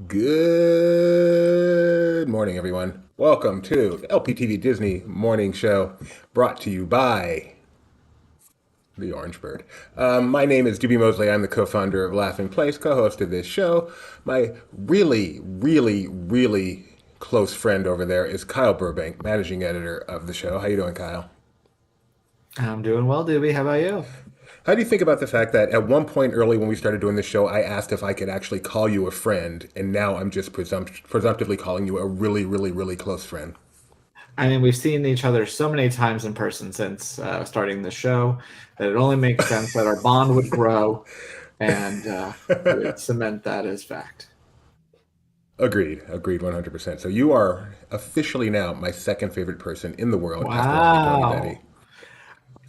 Good morning, everyone. Welcome to the LPTV Disney Morning Show, brought to you by the Orange Bird. My name is Doobie Mosley. I'm the co-founder of Laughing Place, co-host of this show. My really close friend over there is Kyle Burbank, managing editor of the show. How you doing, Kyle? I'm doing well, Doobie. How about you? How do you think about the fact that at one point early when we started doing the show, I asked if I could actually call you a friend, and now I'm just presumptively calling you a really close friend? I mean, we've seen each other so many times in person since starting the show that it only makes sense that our bond would grow and we would cement that as fact. Agreed 100%. So you are officially now my second favorite person in the world after Uncle Tony Betty. Wow.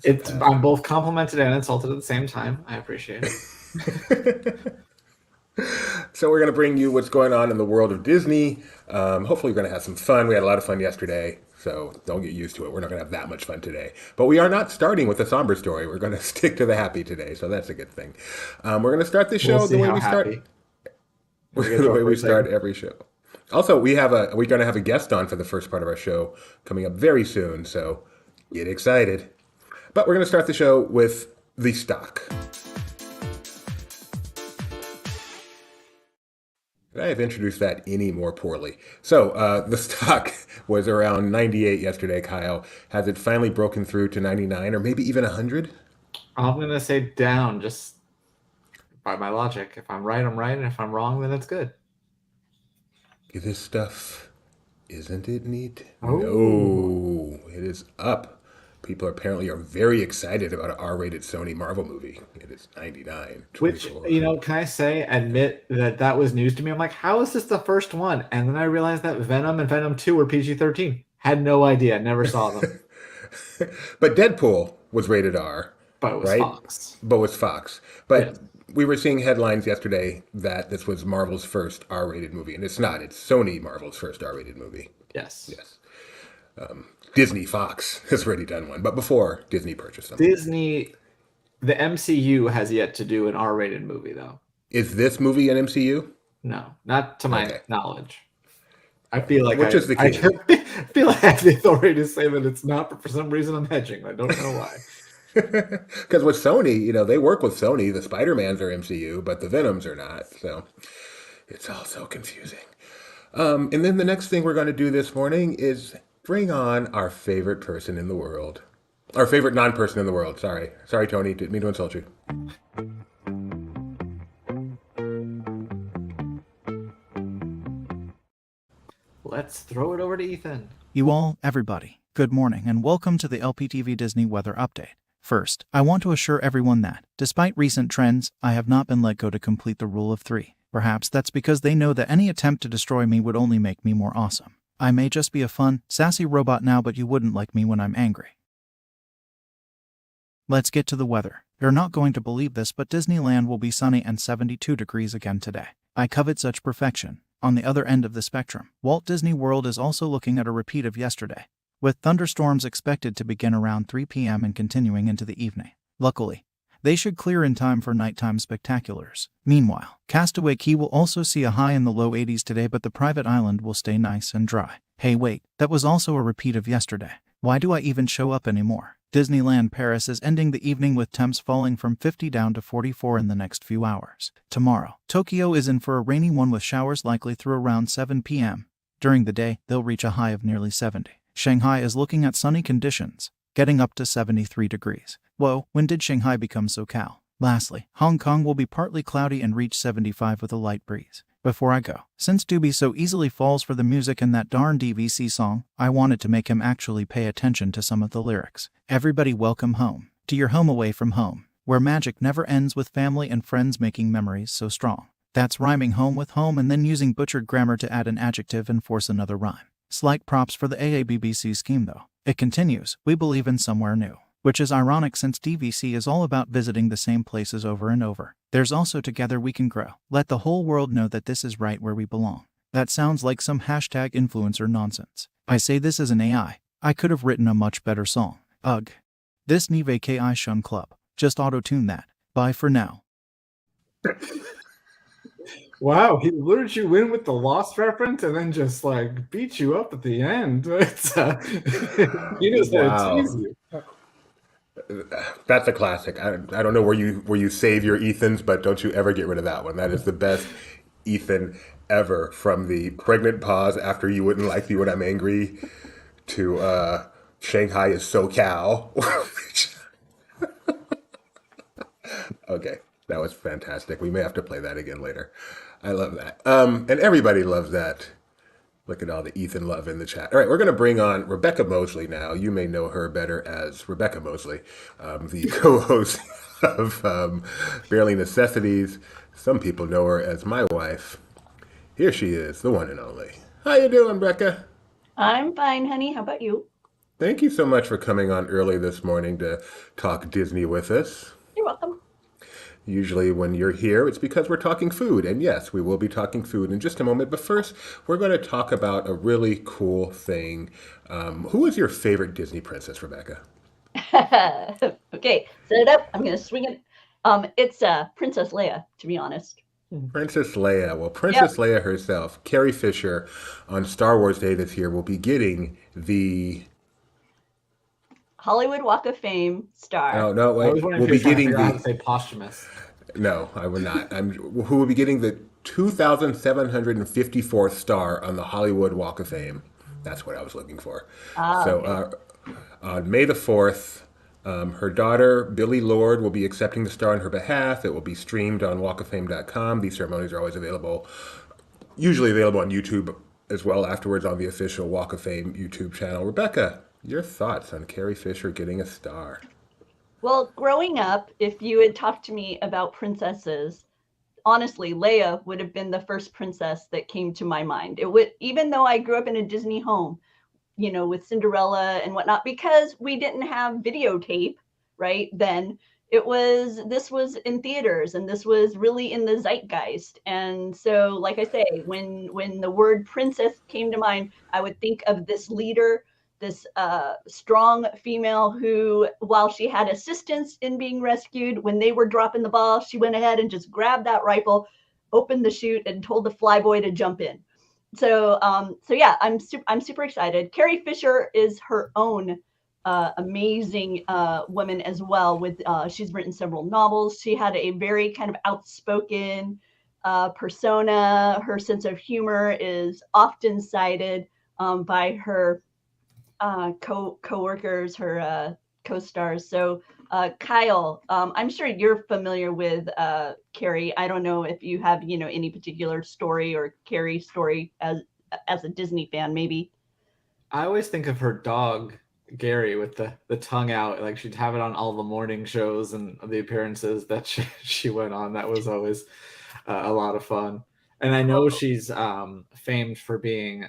I'm Surpassing. both complimented and insulted at the same time. I appreciate it. So we're going to bring you what's going on in the world of Disney. Hopefully we're going to have some fun. We had a lot of fun yesterday, so don't get used to it. We're not going to have that much fun today. But we are not starting with a somber story. We're going to stick to the happy today, so that's a good thing. We're going to start the We'll show the see way how we start happy we get the to our way we first start segment. every show. Also, we're going to have a guest on for the first part of our show coming up very soon, so get excited. But we're going to start the show with the stock. Could I have introduced that any more poorly? So the stock was around 98 yesterday, Kyle. Has it finally broken through to 99 or maybe even 100? I'm going to say down just by my logic. If I'm right, I'm right. And if I'm wrong, then it's good. This stuff, isn't it neat? Oh. No, it is up. People apparently are very excited about an R-rated Sony Marvel movie. It is 99, Which, 24. can I say, admit that that was news to me? I'm like, how is this the first one? And then I realized that Venom and Venom 2 were PG-13. Had no idea, never saw them, But Deadpool was rated R, but it was right? Fox. But was Fox. Yes. But we were seeing headlines yesterday that this was Marvel's first R-rated movie, and it's not. It's Sony Marvel's first R-rated movie. Yes. Yes, Disney Fox has already done one, but before Disney purchased them. Disney, the MCU has yet to do an R-rated movie, though. Is this movie an MCU? No, not to my Okay, knowledge. I all right. feel like Which is the I key. feel like I have the authority to say that it's not, but for some reason I'm hedging. I don't know why. Because with Sony, they work with Sony. The Spider-Mans are MCU, but the Venoms are not. So it's all so confusing. And then the next thing we're going to do this morning is bring on our favorite person in the world. Our favorite non-person in the world. Sorry. Sorry, Tony. Didn't mean to insult you. Let's throw it over to Ethan. You all, everybody, good morning and welcome to the LPTV Disney Weather Update. First, I want to assure everyone that, despite recent trends, I have not been let go to complete the rule of three. Perhaps that's because they know that any attempt to destroy me would only make me more awesome. I may just be a fun, sassy robot now, but you wouldn't like me when I'm angry. Let's get to the weather. You're not going to believe this, but Disneyland will be sunny and 72 degrees again today. I covet such perfection. On the other end of the spectrum, Walt Disney World is also looking at a repeat of yesterday, with thunderstorms expected to begin around 3 p.m. and continuing into the evening. Luckily, they should clear in time for nighttime spectaculars. Meanwhile, Castaway Cay will also see a high in the low 80s today, but the private island will stay nice and dry. Hey wait, that was also a repeat of yesterday. Why do I even show up anymore? Disneyland Paris is ending the evening with temps falling from 50 down to 44 in the next few hours. Tomorrow, Tokyo is in for a rainy one with showers likely through around 7 p.m. During the day, they'll reach a high of nearly 70. Shanghai is looking at sunny conditions, getting up to 73 degrees. Whoa, when did Shanghai become so cal? Lastly, Hong Kong will be partly cloudy and reach 75 with a light breeze. Before I go, since Doobie so easily falls for the music in that darn DVC song, I wanted to make him actually pay attention to some of the lyrics. Everybody welcome home, to your home away from home, where magic never ends with family and friends making memories so strong. That's rhyming home with home and then using butchered grammar to add an adjective and force another rhyme. Slight props for the AABBC scheme though. It continues, we believe in somewhere new. Which is ironic since DVC is all about visiting the same places over and over. There's also Together We Can Grow. Let the whole world know that this is right where we belong. That sounds like some hashtag influencer nonsense. I say this as an AI. I could have written a much better song. Ugh. This Nive Ki Shun Club. Just auto-tune that. Bye for now. Wow, he lured you in with the Lost reference and then just like beat you up at the end. It's he knows how to tease Wow. you. That's a classic. I don't know where you save your Ethans, but don't you ever get rid of that one. That is the best Ethan ever. From the pregnant pause after you wouldn't like me when I'm angry to Shanghai is SoCal. Okay, that was fantastic. We may have to play that again later. I love that. And everybody loves that. Look at all the Ethan love in the chat. All right, we're going to bring on Rebecca Mosley now. You may know her better as Rebecca Mosley, the co-host of Barely Necessities. Some people know her as my wife. Here she is, the one and only. How you doing, Rebecca? I'm fine, honey. How about you? Thank you so much for coming on early this morning to talk Disney with us. You're welcome. Usually, when you're here, it's because we're talking food. And yes, we will be talking food in just a moment. But first, we're going to talk about a really cool thing. Who is your favorite Disney princess, Rebecca? Okay, set it up. I'm going to swing it. It's Princess Leia, to be honest. Princess Leia. Well, Princess Leia herself, Carrie Fisher, on Star Wars Day this year, will be getting the. Hollywood Walk of Fame star. Oh, no, I was wait. wondering We'll if you were be trying to getting figure out how to the. say posthumous. No, I would not. Who will be getting the 2,754th star on the Hollywood Walk of Fame. That's what I was looking for. So Okay. on May the 4th, her daughter, Billie Lourd, will be accepting the star on her behalf. It will be streamed on walkoffame.com. These ceremonies are always available, usually available on YouTube as well afterwards on the official Walk of Fame YouTube channel. Rebecca, your thoughts on Carrie Fisher getting a star? Well, growing up, if you had talked to me about princesses, honestly, Leia would have been the first princess that came to my mind. It would, even though I grew up in a Disney home, with Cinderella and whatnot, because we didn't have videotape, right? Then this was in theaters and this was really in the zeitgeist. And so, like I say, when the word princess came to mind, I would think of this leader, this strong female who, while she had assistance in being rescued, when they were dropping the ball, she went ahead and just grabbed that rifle, opened the chute, and told the flyboy to jump in. So yeah, I'm super excited. Carrie Fisher is her own amazing woman as well. With she's written several novels. She had a very kind of outspoken persona. Her sense of humor is often cited by her co-workers, her co-stars. So Kyle, I'm sure you're familiar with Carrie. I don't know if you have, any particular story or Carrie story as a Disney fan, maybe. I always think of her dog, Gary, with the tongue out. Like she'd have it on all the morning shows and the appearances that she went on. That was always a lot of fun. And I know she's famed for being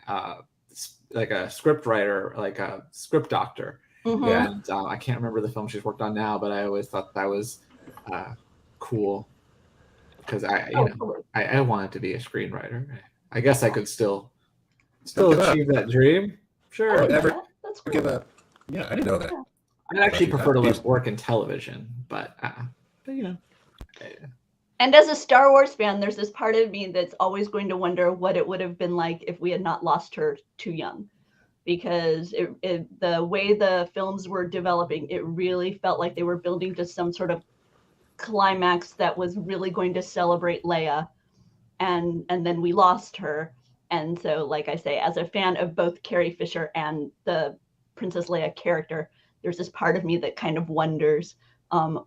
like a script writer, like a script doctor. Mm-hmm. And I can't remember the film she's worked on now, but I always thought that was cool because I wanted to be a screenwriter. I guess I could still achieve that dream. Sure. Ever That's cool. give up? Yeah, I didn't know that. I'd actually prefer to work in television, but And as a Star Wars fan, there's this part of me that's always going to wonder what it would have been like if we had not lost her too young. Because the way the films were developing, it really felt like they were building to some sort of climax that was really going to celebrate Leia. And then we lost her. And so, like I say, as a fan of both Carrie Fisher and the Princess Leia character, there's this part of me that kind of wonders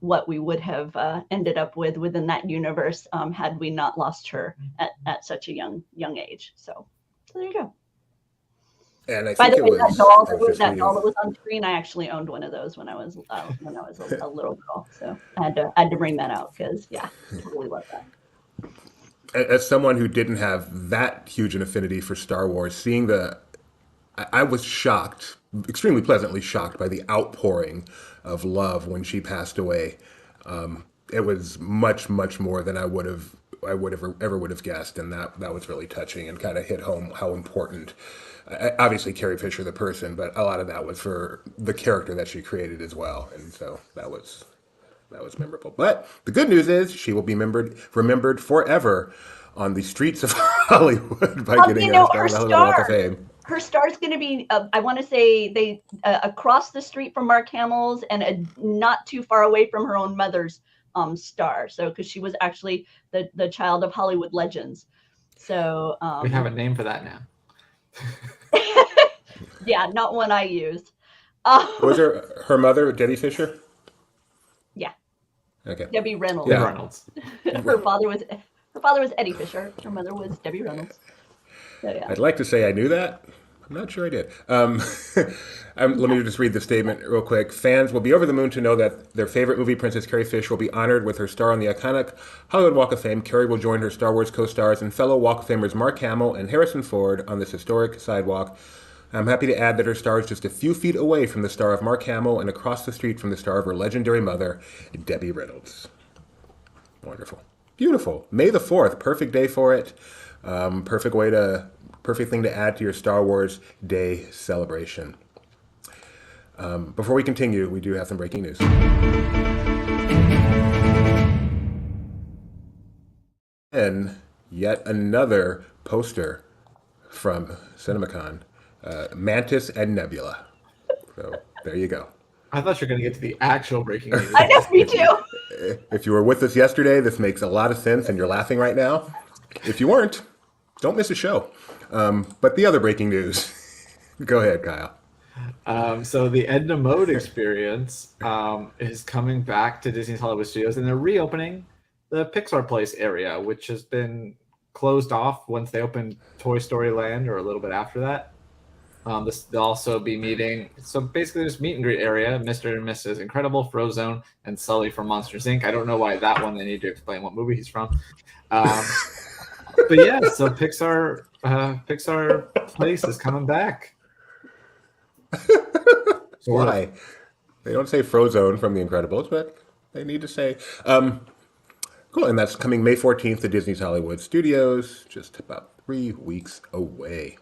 what we would have ended up with within that universe had we not lost her at such a young age. So there you go. And I By think the way, it was that doll that was on screen, I actually owned one of those when I was a little girl. So I had to bring that out because totally love that. As someone who didn't have that huge an affinity for Star Wars, I was shocked, extremely pleasantly shocked by the outpouring of love when she passed away. It was much, much more than I would have guessed, and that was really touching and kind of hit home how important. Obviously, Carrie Fisher, the person, but a lot of that was for the character that she created as well, and so that was memorable. But the good news is she will be remembered forever on the streets of Hollywood by getting a star her on the Hollywood Walk of star. Fame. Her star is going to be, I want to say, they across the street from Mark Hamill's and not too far away from her own mother's star. So, because she was actually the child of Hollywood legends. So We have a name for that now. yeah, not one I use. Was her mother Debbie Fisher? Yeah. Okay. Debbie Reynolds. Yeah. Reynolds. Her father was Eddie Fisher. Her mother was Debbie Reynolds. So, yeah. I'd like to say I knew that. I'm not sure I did. Let me just read the statement real quick. Fans will be over the moon to know that their favorite movie princess, Carrie Fisher, will be honored with her star on the iconic Hollywood Walk of Fame. Carrie will join her Star Wars co-stars and fellow Walk of Famers Mark Hamill and Harrison Ford on this historic sidewalk. I'm happy to add that her star is just a few feet away from the star of Mark Hamill and across the street from the star of her legendary mother, Debbie Reynolds. Wonderful. Beautiful. May the 4th, perfect day for it. Perfect thing to add to your Star Wars Day celebration. Before we continue, we do have some breaking news. And yet another poster from CinemaCon, Mantis and Nebula. So there you go. I thought you were going to get to the actual breaking news. I know, me too. If you were with us yesterday, this makes a lot of sense and you're laughing right now. If you weren't, don't miss a show. But the other breaking news. Go ahead, Kyle. So the Edna Mode experience is coming back to Disney's Hollywood Studios, and they're reopening the Pixar Place area, which has been closed off once they opened Toy Story Land or a little bit after that. They'll also be meeting, so basically there's meet and greet area, Mr. and Mrs. Incredible, Frozone, and Sully from Monsters, Inc. I don't know why that one they need to explain what movie he's from. But yeah, so Pixar Place is coming back. Why? They don't say Frozone from The Incredibles, but they need to say. Cool, and that's coming May 14th to Disney's Hollywood Studios, just about 3 weeks away.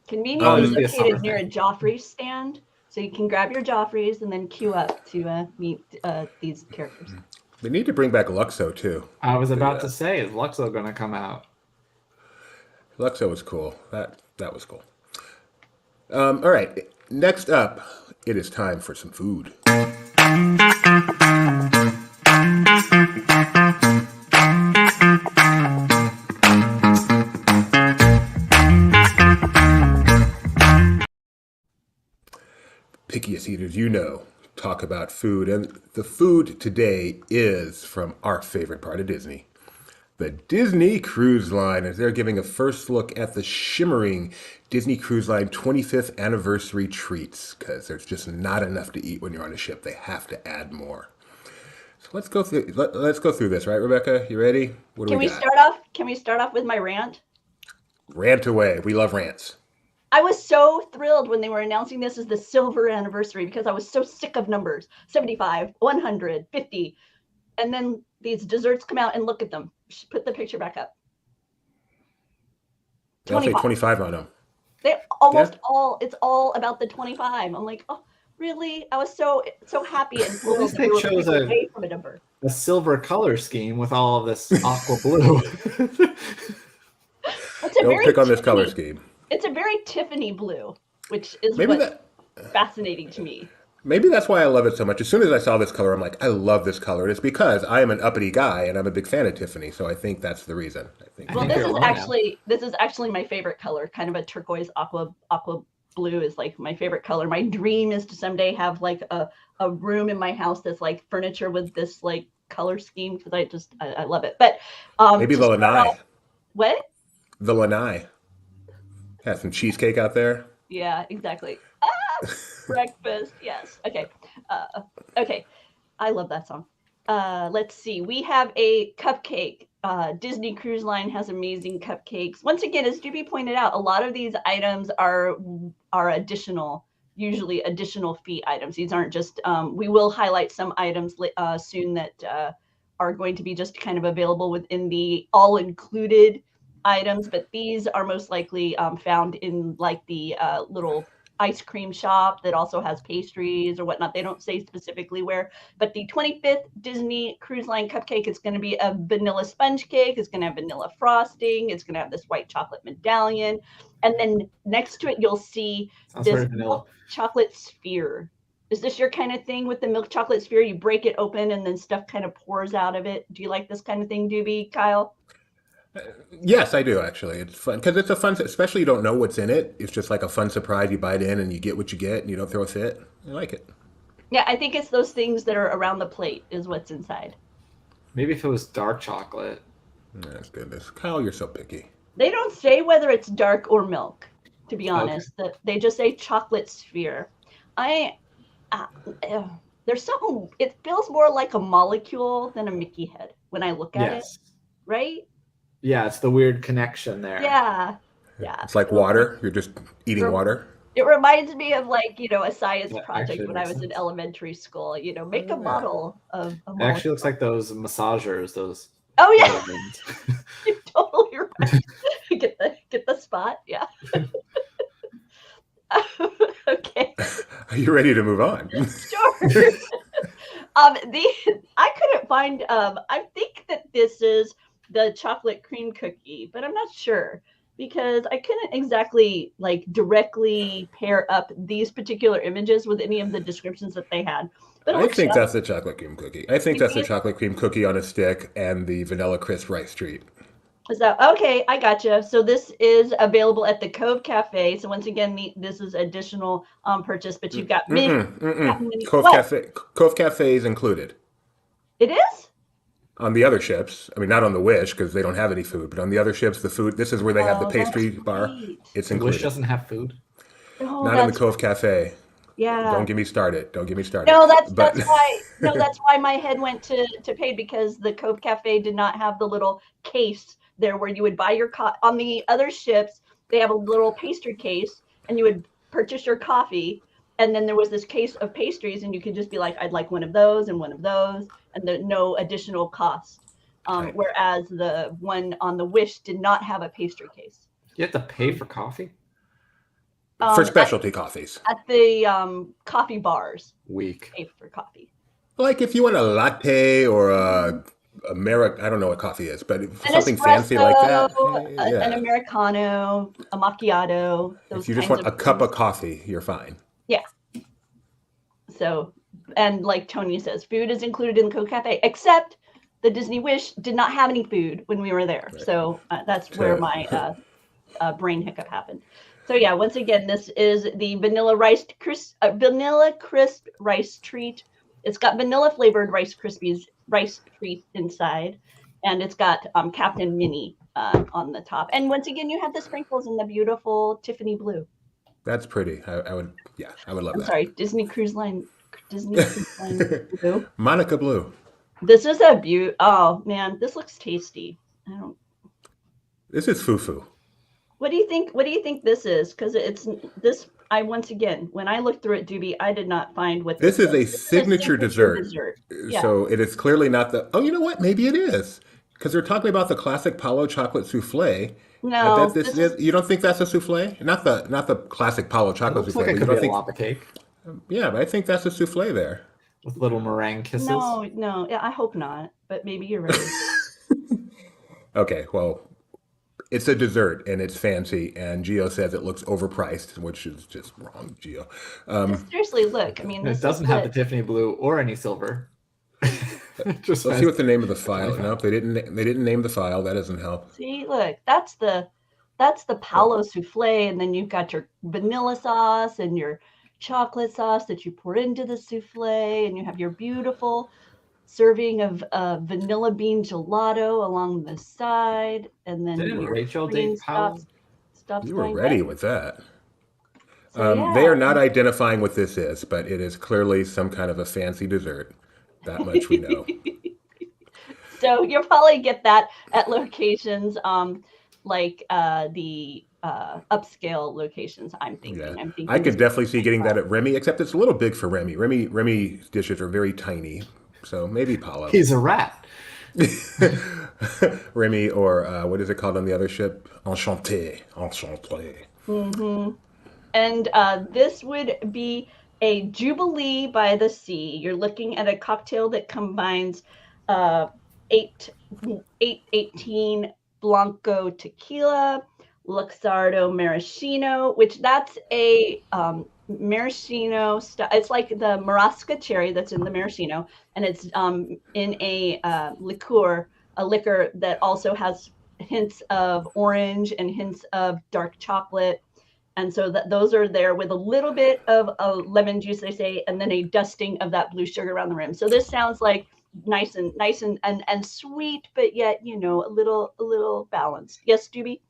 Conveniently Just be a summer located near a thing. Joffrey stand, so you can grab your Joffreys and then queue up to meet these characters. They need to bring back Luxo, too. I was about to say, is Luxo going to come out? Luxo was cool. That was cool. All right, next up, it is time for some food. Pickiest eaters, you know, talk about food. And the food today is from our favorite part of Disney. The Disney Cruise Line, as they're giving a first look at the shimmering Disney Cruise Line 25th anniversary treats, because there's just not enough to eat when you're on a ship. They have to add more. So let's go through this, right, Rebecca? You ready? What do Can we got? start off with my rant? Rant away. We love rants. I was so thrilled when they were announcing this as the silver anniversary because I was so sick of numbers 75, 100, 50. And then these desserts come out and look at them. Put the picture back up. They'll say 25 on them. They almost all, it's all about the 25. I'm like, oh, really? I was so happy and Well, thrilled this that we thing were shows picking away from a number. A silver color scheme with all of this aqua blue. Don't pick on this color scheme. It's a very Tiffany blue, which is Maybe what's fascinating to me. Maybe that's why I love it so much. As soon as I saw this color, I'm like, I love this color. And it's because I am an uppity guy and I'm a big fan of Tiffany. So I think that's the reason. Well, think this you're is wrong now. actually my favorite color. Kind of a turquoise aqua blue is like my favorite color. My dream is to someday have like a room in my house that's like furniture with this like color scheme because I love it. But Maybe to the start lanai. off- What? The lanai. Have some cheesecake out there. Yeah, exactly. Breakfast. Yes. Okay. Okay. I love that song. Let's see. We have a cupcake. Disney Cruise Line has amazing cupcakes. Once again, as Juby pointed out, a lot of these items are additional, usually additional fee items. These aren't just. We will highlight some items soon that are going to be just kind of available within the all-included items, but these are most likely found in like the little ice cream shop that also has pastries or whatnot. They don't say specifically where, but the 25th Disney Cruise Line cupcake is going to be a vanilla sponge cake. It's going to have vanilla frosting. It's going to have this white chocolate medallion. And then next to it, you'll see Sounds this very vanilla. milk chocolate sphere. Is this your kind of thing with the milk chocolate sphere? You break it open and then stuff kind of pours out of it. Do you like this kind of thing, Doobie, Kyle? Yes, I do actually. It's fun because it's a fun, especially you don't know what's in it. It's just like a fun surprise. You bite in and you get what you get, and you don't throw a fit. I like it. Yeah, I think it's those things that are around the plate is what's inside. Maybe if it was dark chocolate. Oh, goodness, Kyle, you're so picky. They don't say whether it's dark or milk, to be honest. That they just say chocolate sphere. There's something. It feels more like a molecule than a Mickey head when I look at it, right? Yeah, it's the weird connection there. Yeah. It's like water. You're just eating water. It reminds me of like, a science That project actually when I makes was in sense. elementary school, make a model of a It molecule. actually looks like those massagers, those. Oh yeah, vitamins. you're totally right. Get the spot, yeah. Okay, Are you ready to move on? sure. I couldn't find. I think that this is the chocolate cream cookie, but I'm not sure because I couldn't exactly like directly pair up these particular images with any of the descriptions that they had. But it I looks think yummy. that's the chocolate cream cookie. I think You that's the think chocolate cream cookie on a stick and the vanilla crisp rice treat. Is that okay? I gotcha. So this is available at the Cove Cafe. So once again, this is additional purchase, but you've got mini. What? Cove Cafe is included. It is? On the other ships, I mean, not on the Wish because they don't have any food, but on the other ships, the food, this is where they have the Oh, pastry that's bar. right. It's The Wish included. doesn't have food. Oh, Not in the that's Cove Cafe. yeah. Don't get me started. Don't get me started. No, that's But why. No, that's why my head went to paid because the Cove Cafe did not have the little case there where you would buy your on the other ships. They have a little pastry case, and you would purchase your coffee, and then there was this case of pastries, and you could just be like, "I'd like one of those and one of those," and no additional cost. Right. Whereas the one on the Wish did not have a pastry case. You have to pay for coffee? for specialty coffees. At the coffee bars, Weak. pay for coffee. Like if you want a latte or a I don't know what coffee is, but An something espresso, fancy like that. an Americano, a macchiato. Those If you just kinds want a of cup things. of coffee, you're fine. Yeah. So, and like Tony says, food is included in the Cove Cafe, except the Disney Wish did not have any food when we were there. Right. So that's where my brain hiccup happened. So yeah, once again, this is the vanilla crisp rice treat. It's got vanilla flavored rice treat inside, and it's got Captain Minnie on the top. And once again, you have the sprinkles in the beautiful Tiffany blue. That's pretty. I would love I'm that. sorry, Disney Cruise Line blue. Monica Blue. This is a beaut. Oh man, this looks tasty. This is fufu. What do you think? What do you think this is? Because it's this. Once again, when I looked through it, Doobie, I did not find what This is a is. signature dessert. Yeah. So it is clearly not the. Oh, you know what? Maybe it is because they're talking about the classic Palo chocolate souffle. No, I bet this is. You don't think that's a souffle? Not the classic Palo It chocolate looks souffle. like it but you could don't be a think? lava cake Yeah, but I think that's a souffle there. with little meringue kisses. No. Yeah, I hope not. But maybe you're right. Okay, well, it's a dessert and it's fancy, and Gio says it looks overpriced, which is just wrong, Gio. Seriously, look. I mean, It doesn't have the Tiffany blue or any silver. Just Let's see what the name of the file. Nope, they didn't name the file. That doesn't help. See, look, that's the Palo souffle, and then you've got your vanilla sauce and your chocolate sauce that you pour into the souffle, and you have your beautiful serving of vanilla bean gelato along the side, and then Didn't your Rachel cream date Palo? stops You were going ready down. with that. So, They yeah. are not identifying what this is, but it is clearly some kind of a fancy dessert. That much we know. So you'll probably get that at locations like the upscale locations. I'm thinking. Yeah, I'm thinking. I could definitely see getting that at Remy, except it's a little big for Remy. Remy's dishes are very tiny, so maybe Palo. He's a rat. Remy or what is it called on the other ship? Enchanté. Mm-hmm. And this would be a Jubilee by the Sea. You're looking at a cocktail that combines uh, 818 Blanco tequila, Luxardo maraschino, which that's a maraschino style. It's like the Marasca cherry that's in the maraschino, and it's in a liquor that also has hints of orange and hints of dark chocolate. And so those are there with a little bit of a lemon juice, they say, and then a dusting of that blue sugar around the rim. So this sounds like nice and sweet, but yet, you know, a little balanced. Yes, Juby?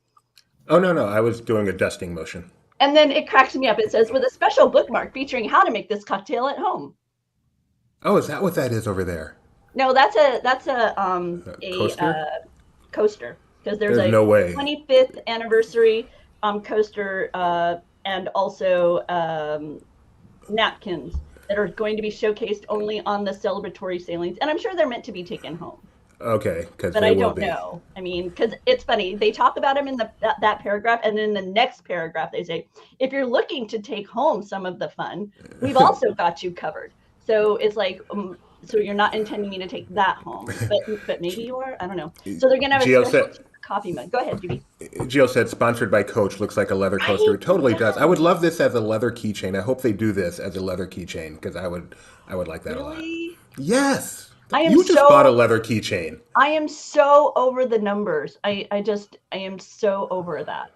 Oh, no, no. I was doing a dusting motion. And then it cracks me up. It says, with a special bookmark featuring how to make this cocktail at home. Oh, is that what that is over there? No, that's a Coaster? coaster, because there's There's a no way. 25th anniversary coaster and also napkins that are going to be showcased only on the celebratory sailings, and I'm sure they're meant to be taken home. Okay, because But they I will don't be. know. I mean, because it's funny. They talk about them in that paragraph, and in the next paragraph, they say, if you're looking to take home some of the fun, we've also got you covered. So it's like, so you're not intending me to take that home, but maybe you are. I don't know. So they're gonna have a Gio special said, coffee mug. Go ahead, Judy. Gio said, sponsored by Coach. Looks like a leather coaster. Right? It totally It does. I would does. love this as a leather keychain. I hope they do this as a leather keychain because I would like that a lot. Really? Yes. I am You just bought a so leather keychain. I am so over the numbers. I am so over that.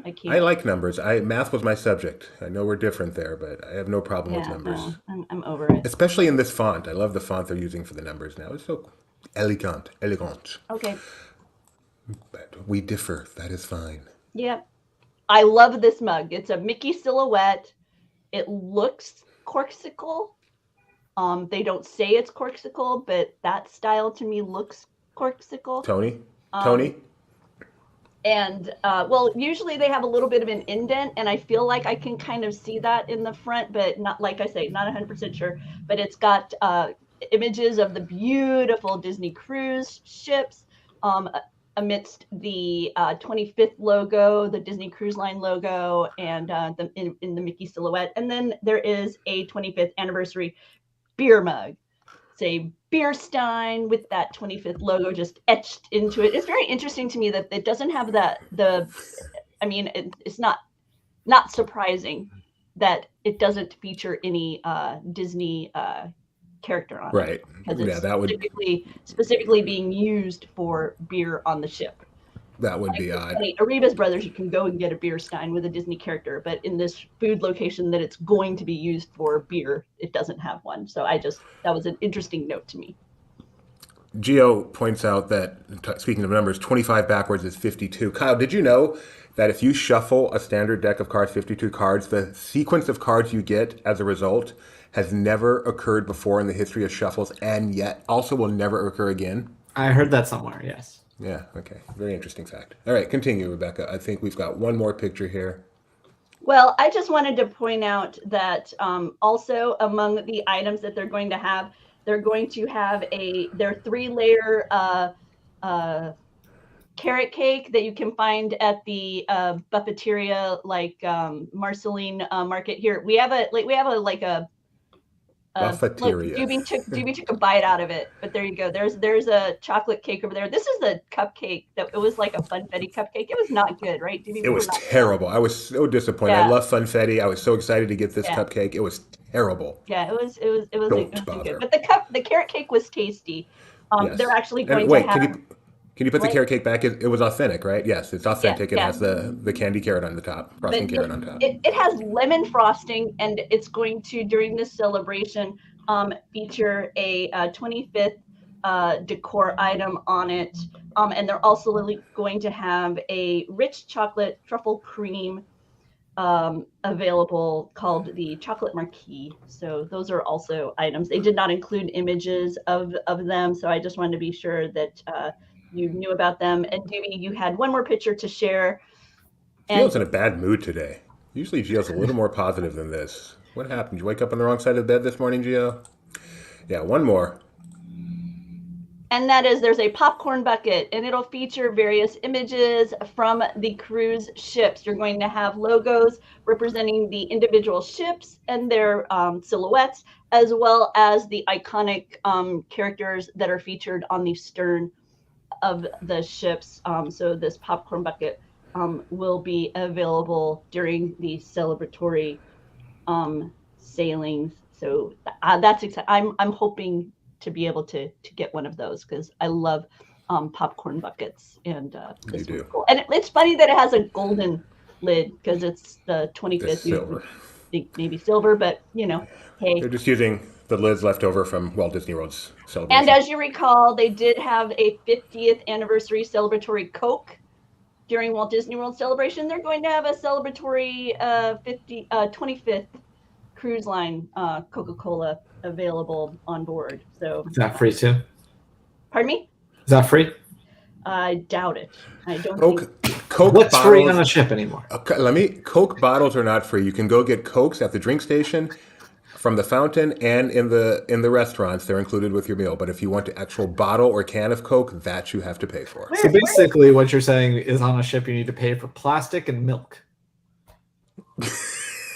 I I can't. like numbers. Math was my subject. I know we're different there, but I have no problem with Yeah, numbers. no, I'm over it. Especially in this font. I love the font they're using for the numbers now. It's so elegant, elegant. Okay. But we differ. That is fine. Yeah. I love this mug. It's a Mickey silhouette. It looks corksicle. They don't say it's corksicle, but that style to me looks corksicle. Tony? Um, Tony? and well, usually they have a little bit of an indent, and I feel like I can kind of see that in the front, but not, like I say, not 100% sure. But it's got images of the beautiful Disney cruise ships amidst the 25th logo, the Disney Cruise Line logo, and in the Mickey silhouette. And then there is a 25th anniversary beer mug. It's a beer stein with that 25th logo just etched into it. It's very interesting to me that it doesn't have I mean, it's not surprising that it doesn't feature any Disney character on it, Right. because Yeah, it's that would specifically being used for beer on the ship. be It's odd. funny, Arriba's Brothers, you can go and get a beer stein with a Disney character, but in this food location that it's going to be used for beer, it doesn't have one. So that was an interesting note to me. Geo points out that, speaking of numbers, 25 backwards is 52. Kyle, did you know that if you shuffle a standard deck of cards, 52 cards, the sequence of cards you get as a result has never occurred before in the history of shuffles and yet also will never occur again? I heard that somewhere. Yes. Yeah, okay. Very interesting fact. All right, continue, Rebecca. I think we've got one more picture here. Well, I just wanted to point out that also among the items that they're going to have their 3-layer carrot cake that you can find at the buffeteria, like Marceline Market. Here we have a look, Buffeteria. Doobie took a bite out of it, but there you go. There's a chocolate cake over there. This is the cupcake that it was like a funfetti cupcake. It was not good, right, Doobie? It We were was not. terrible. I was so disappointed. I Yeah, love funfetti. I was so excited to get this yeah, cupcake. It was terrible. yeah. It Don't wasn't good. bother. But the carrot cake was tasty. They're Yes. actually And going to wait, have can you put the what? carrot cake back? It was authentic, right? Yes, it's Yeah, authentic. It yeah. has the candy carrot on the top, frosting But carrot on top. it has lemon frosting, and it's going to, during this celebration, feature a 25th decor item on it. And they're also going to have a rich chocolate truffle cream available called the chocolate marquis. So those are also items. They did not include images of them, so I just wanted to be sure that you knew about them. And Dewey, you had one more picture to share. And Gio's in a bad mood today. Usually Gio's a little more positive than this. What happened? Did you wake up on the wrong side of the bed this morning, Gio? Yeah, one more. And that is, there's a popcorn bucket, and it'll feature various images from the cruise ships. You're going to have logos representing the individual ships and their silhouettes, as well as the iconic characters that are featured on the stern of the ships. So this popcorn bucket will be available during the celebratory sailings. So that's exciting. I'm hoping to be able to get one of those because I love popcorn buckets, and this one's cool. And it's funny that it has a golden lid because it's the 25th. Silver. Think maybe silver, but hey. They're just using the lids left over from Walt Disney World's celebration. And as you recall, they did have a 50th anniversary celebratory Coke during Walt Disney World celebration. They're going to have a celebratory 25th cruise line Coca-Cola available on board. So is that free too? Pardon me? Is that free? I doubt it. I don't Coke What's bottles, free on a ship anymore? Coke bottles are not free. You can go get Cokes at the drink station, from the fountain, and in the restaurants. They're included with your meal. But if you want the actual bottle or can of Coke, that you have to pay for. So basically what you're saying is on a ship you need to pay for plastic and milk.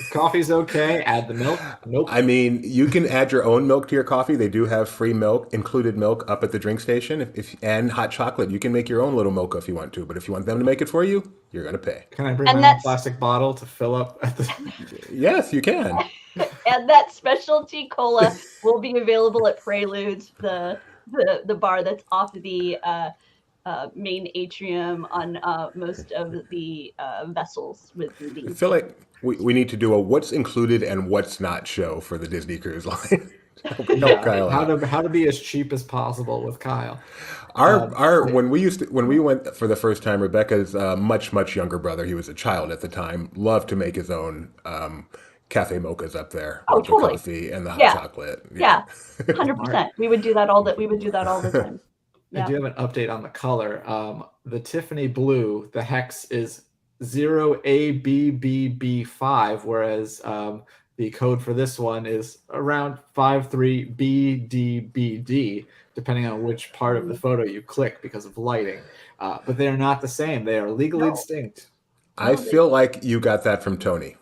If coffee's okay, add the milk. Nope. I mean, you can add your own milk to your coffee. They do have free milk, included milk up at the drink station, and hot chocolate. You can make your own little mocha if you want to, but if you want them to make it for you, you're going to pay. Can I bring my own plastic bottle to fill up at the... Yes, you can. And that specialty cola will be available at Preludes, the bar that's off the main atrium on most of the vessels with the... I feel like we need to do a what's included and what's not show for the Disney Cruise Line. Kyle how to be as cheap as possible with Kyle. When we went for the first time, Rebecca's much younger brother, he was a child at the time, loved to make his own cafe mochas up there with the coffee and the hot chocolate. Yeah, 100%. We would do that all the time. Yeah. I do have an update on the color. The Tiffany blue, the hex is 0ABBB5, whereas the code for this one is around 53BDBD, depending on which part of the photo you click because of lighting. But they are not the same. They are legally distinct. I feel like you got that from Tony.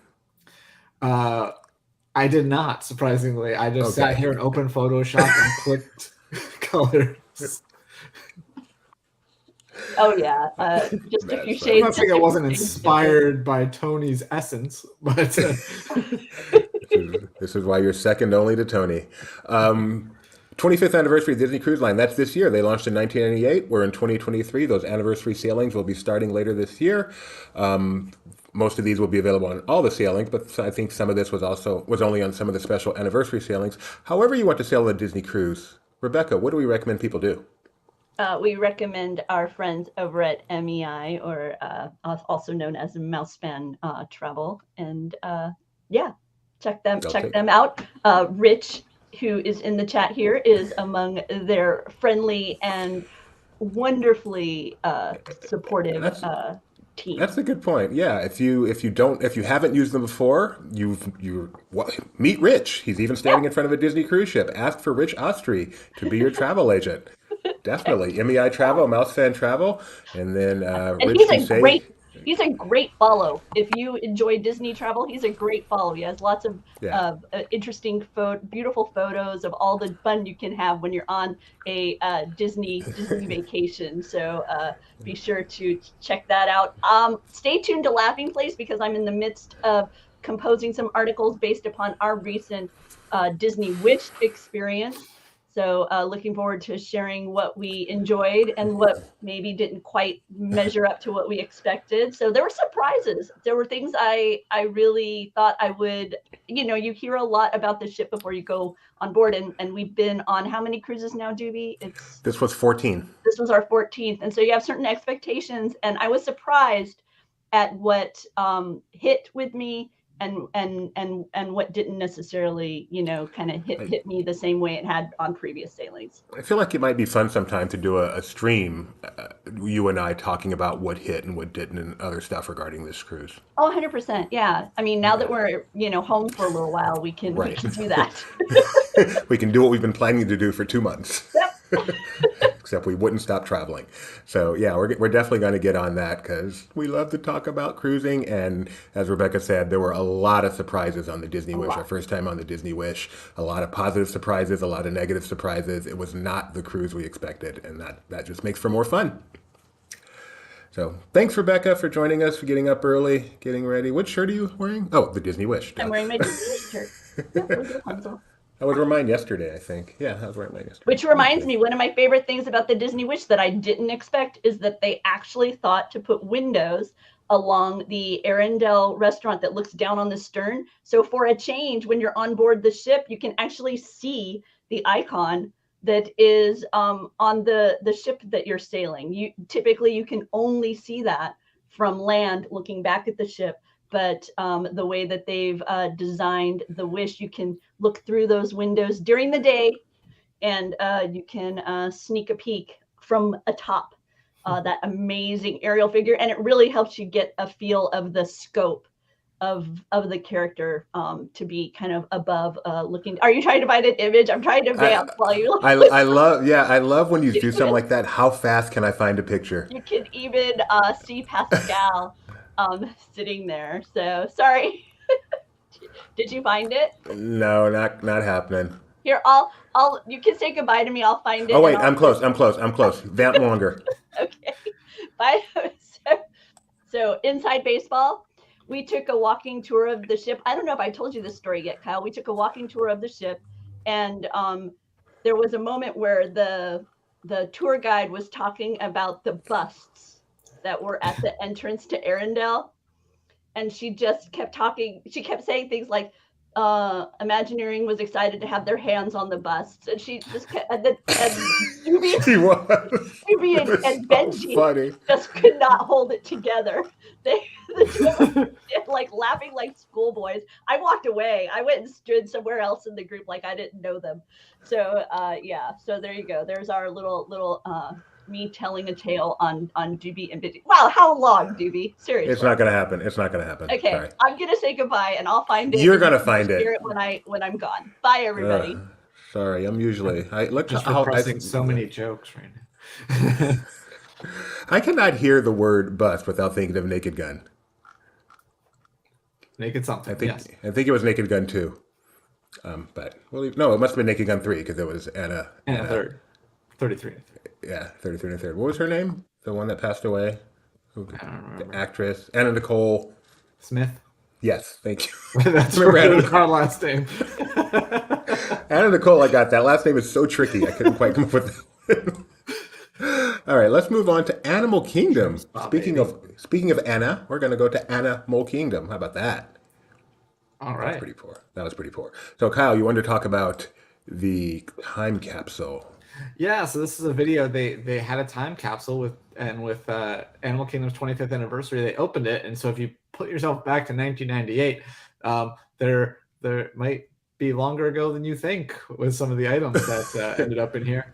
I did not, surprisingly. I just sat here and opened Photoshop and clicked colors. Oh yeah, just a few shades. I'm not saying it wasn't inspired by Tony's essence, but this is why you're second only to Tony. 25th anniversary of Disney Cruise Line. That's this year. They launched in 1998. We're in 2023. Those anniversary sailings will be starting later this year. Most of these will be available on all the sailings, but I think some of this was only on some of the special anniversary sailings. However you want to sail a Disney cruise, Rebecca, what do we recommend people do? We recommend our friends over at MEI, or also known as Mousefan Travel, and check them out. Rich, who is in the chat here, is among their friendly and wonderfully supportive team. That's a good point. Yeah, if you haven't used them before, meet Rich. He's even standing in front of a Disney cruise ship. Ask for Rich Ostry to be your travel agent. Definitely. MEI Travel, Mousefan Travel, and then Rich. He's a great follow. If you enjoy Disney travel, he's a great follow. He has lots of interesting, beautiful photos of all the fun you can have when you're on a Disney vacation. So be sure to check that out. Stay tuned to Laughing Place, because I'm in the midst of composing some articles based upon our recent Disney Wish experience. So looking forward to sharing what we enjoyed and what maybe didn't quite measure up to what we expected. So there were surprises. There were things I really thought I would, you hear a lot about the ship before you go on board. And we've been on how many cruises now, Doobie? This was 14. This was our 14th. And so you have certain expectations. And I was surprised at what hit with me and what didn't necessarily, kind of hit me the same way it had on previous sailings. I feel like it might be fun sometime to do a stream, you and I talking about what hit and what didn't and other stuff regarding this cruise. Oh, 100%. Yeah. I mean, now that we're, home for a little while, we can do that. We can do what we've been planning to do for 2 months. Yep. except we wouldn't stop traveling. So yeah, we're definitely going to get on that because we love to talk about cruising. And as Rebecca said, there were a lot of surprises on the Disney A Wish. Our lot. first time on the Disney Wish, a lot of positive surprises, a lot of negative surprises. It was not the cruise we expected, and that just makes for more fun. So thanks, Rebecca, for joining us, for getting up early, getting ready. What shirt are you wearing? Oh, the Disney Wish. I'm Duh. wearing my Disney Wish shirt. Yep, with Rapunzel. I was wearing mine yesterday, I think. Yeah, I was wearing mine yesterday. Which reminds me, one of my favorite things about the Disney Wish that I didn't expect is that they actually thought to put windows along the Arendelle restaurant that looks down on the stern. So for a change, when you're on board the ship, you can actually see the icon that is on the ship that you're sailing. You can only see that from land looking back at the ship. But the way that they've designed the Wish, you can look through those windows during the day, and you can sneak a peek from atop that amazing aerial figure, and it really helps you get a feel of the scope of the character to be kind of above looking. Are you trying to find an image? I'm trying to vamp while you I love when you do something like that. How fast can I find a picture? You can even see Pascal sitting there. So sorry. Did you find it? No, not happening. Here, you can say goodbye to me. I'll find it. Oh wait, I'm close. Vamp longer. Okay. Bye. So inside baseball, we took a walking tour of the ship. I don't know if I told you this story yet, Kyle. We took a walking tour of the ship, and there was a moment where the tour guide was talking about the busts that were at the entrance to Arendelle, and she just kept talking. She kept saying things like, Imagineering was excited to have their hands on the busts, and she just kept, and Juby, She was. Juby It was and so Benji funny. just could not hold it together. The two of them like laughing like schoolboys. I walked away. I went and stood somewhere else in the group like I didn't know them. So yeah, so there you go. There's our little me telling a tale on Doobie and Benji. Wow, how long, Doobie? Seriously. It's not gonna happen. It's not gonna happen. Okay, Sorry. I'm gonna say goodbye, and I'll find it. You're gonna find it. When I'm gone. Bye, everybody. Sorry, I'm usually. I look Just how repressing so many jokes right now. I cannot hear the word bust without thinking of Naked Gun. Naked something. I think Yes. I think it was Naked Gun 2. But no, it must have been Naked Gun 3 because it was Anna. And a third. 33. Yeah, 33 and a third. What was her name? The one that passed away? I don't remember. The actress. Anna Nicole. Smith. Yes, thank you. That's Remember really Anna- our last name. Anna Nicole, I got that. Last name is so tricky. I couldn't quite come up with it. All right, let's move on to Animal Kingdom. Speaking of Anna, we're going to go to Animal Kingdom. How about that? All That was right. pretty poor. That was pretty poor. So, Kyle, you wanted to talk about the time capsule. Yeah, so this is a video. They had a time capsule with Animal Kingdom's 25th anniversary. They opened it, and so if you put yourself back to 1998, there might be longer ago than you think with some of the items that ended up in here.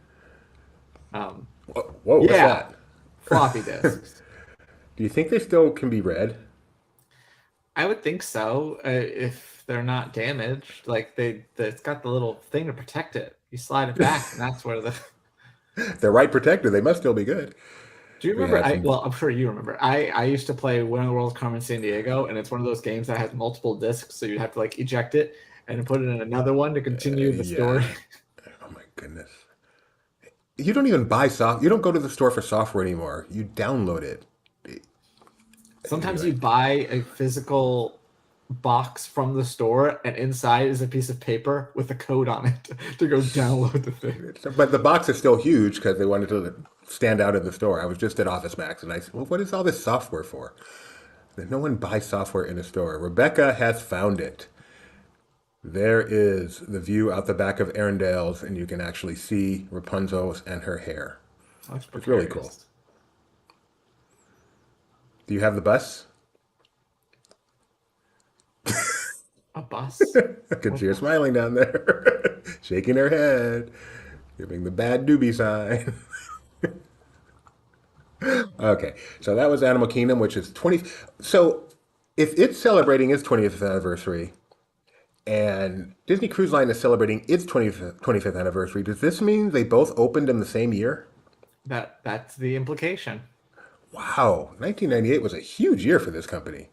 Whoa, what's Yeah. that? Floppy disks. Do you think they still can be read? I would think so if they're not damaged. Like it's got the little thing to protect it. You slide it back, and that's where the. They're right protected. They must still be good. Do you We remember? have some- Well, I'm sure you remember. I used to play Winter of the World's Carmen San Diego, and it's one of those games that has multiple discs, so you'd have to like eject it and then put it in another one to continue the Yeah. story. Oh my goodness. You don't even buy soft. You don't go to the store for software anymore. You download it. Sometimes you buy a physical box from the store, and inside is a piece of paper with a code on it to go download the thing. But the box is still huge because they wanted to stand out in the store. I was just at Office Max and I said, well, what is all this software for? No one buys software in a store. Rebecca has found it. There is the view out the back of Arendelle's, and you can actually see Rapunzel's and her hair. That's It's really cool. Do you have the bus? A bus? I can see her smiling down there, shaking her head, giving the bad doobie sign. Okay, so that was Animal Kingdom, which is 20. So if it's celebrating its 20th anniversary and Disney Cruise Line is celebrating its 25th anniversary, does this mean they both opened in the same year? That's the implication. Wow, 1998 was a huge year for this company.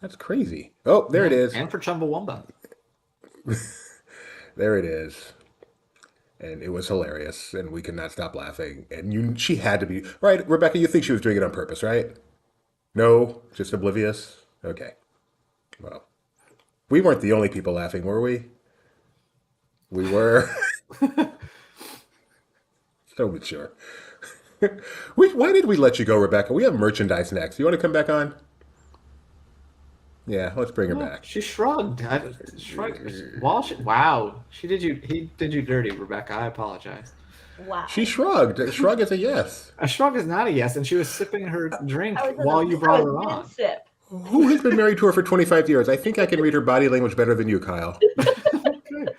That's crazy. Oh, there it Yeah, is. and for Chumbawamba. There it is. And it was hilarious, and we could not stop laughing. And she had to be right, Rebecca. You think she was doing it on purpose, right? No, just oblivious. Okay. Well, we weren't the only people laughing, were we? We were. So mature. Why did we let you go, Rebecca? We have merchandise next. You want to come back on? Yeah, let's bring her No, back. she shrugged. Wow, he did you dirty, Rebecca. I apologize. Wow. She shrugged. A shrug is a yes. A shrug is not a yes, and she was sipping her drink I was while you brought her I was on. mid-sip. Who has been married to her for 25 years? I think I can read her body language better than you, Kyle. Good.